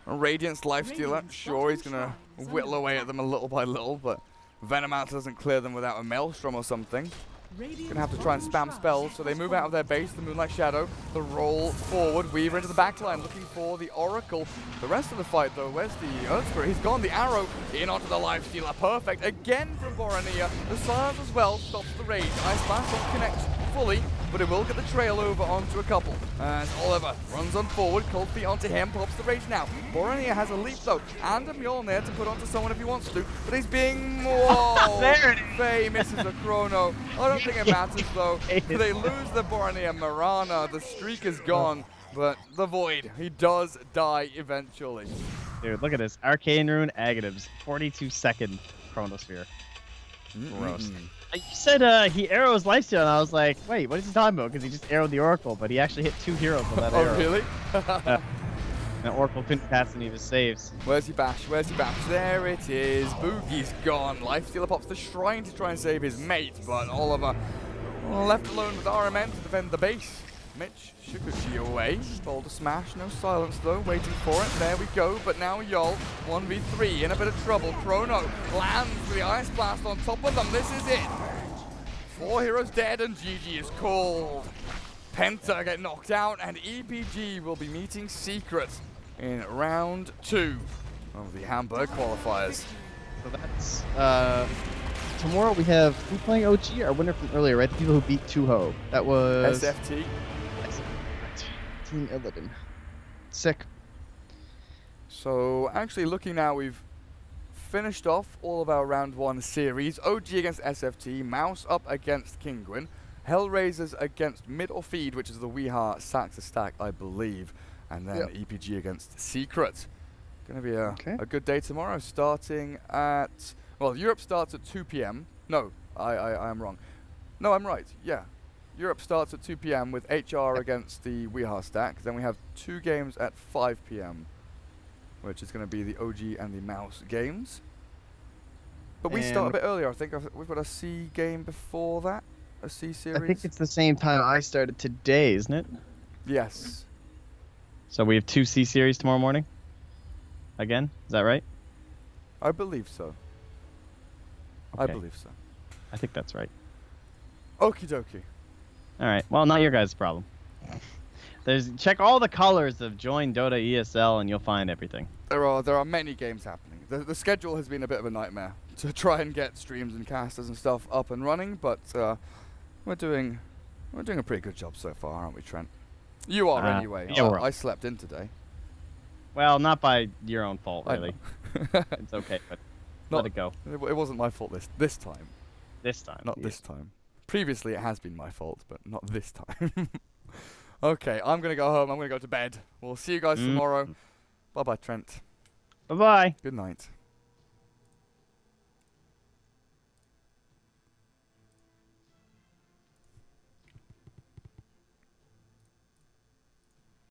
Radiant's Lifestealer, sure, he's going to whittle away at them a little by little, but Venomancer doesn't clear them without a Maelstrom or something. Gonna have to try and spam spells, so they move out of their base, the Moonlight Shadow, the roll forward, Weaver into the backline, looking for the Oracle. The rest of the fight, though, where's the Earth Spirit? He's gone, the arrow in onto the Lifestealer, perfect, again from Boromir. The Silence as well stops the rage. Ice Blast won't connect fully, but it will get the trail over onto a couple. As Oliver runs on forward, Cold Feet onto him, pops the rage now. Boromir has a leap, though, and a Mjolnir to put onto someone if he wants to, but he's being... Whoa! There it is! Faye misses a chrono. I don't think it matters, though. They lose the Boromir Mirana. The streak is gone, but the Void, he does die eventually. Dude, look at this. Arcane Rune Aghanims, 42-second Chronosphere. Gross. You said he arrows Lifesteal, and I was like, wait, what is he talking about? Because he just arrowed the Oracle, but he actually hit 2 heroes with that arrow. Oh, really? And Oracle couldn't pass any of his saves. Where's he bash? Where's he bash? There it is. Boogie's gone. Lifestealer pops the shrine to try and save his mate, but Oliver left alone with RMN to defend the base. Mitch, Shukuchi away. Boulder smash, no silence though, waiting for it. There we go, but now Yol, 1v3, in a bit of trouble. Chrono lands with the Ice Blast on top of them. This is it. 4 heroes dead and GG is called. Penta get knocked out and EPG will be meeting Secret in round 2 of the Hamburg qualifiers. So that's, tomorrow we have, who playing OG? Our winner from earlier, right? The people who beat Tuho. That was... SFT. Team 11. Sick. So actually looking now, we've finished off all of our round 1 series. OG against SFT, Mouse up against Kinguin, Hellraisers against Mid or Feed, which is the Weeha Saxa stack, I believe. And then EPG against Secret. Going to be a good day tomorrow, starting at... Well, Europe starts at 2 p.m. No, I am wrong. No, I'm right. Yeah. Europe starts at 2 p.m. with HR against the Weeha stack. Then we have 2 games at 5 p.m., which is going to be the OG and the Mouse games. But we start a bit earlier. I think we've got a C game before that, a C series. I think it's the same time I started today, isn't it? Yes. So we have 2 C series tomorrow morning? Again? Is that right? I believe so. Okay. I believe so. I think that's right. Okie dokie. All right. Well, not your guys' problem. Check all the colors of Join Dota ESL and you'll find everything. There are many games happening. The schedule has been a bit of a nightmare to try and get streams and casters and stuff up and running, but we're doing a pretty good job so far, aren't we, Trent? You are anyway. Yeah, I slept in today. Well, not by your own fault, really. It's okay, but let it go. It wasn't my fault this time. This time. Not this time. Previously, it has been my fault, but not this time. Okay, I'm going to go home. I'm going to go to bed. We'll see you guys tomorrow. Bye-bye, Trent. Bye-bye. Good night.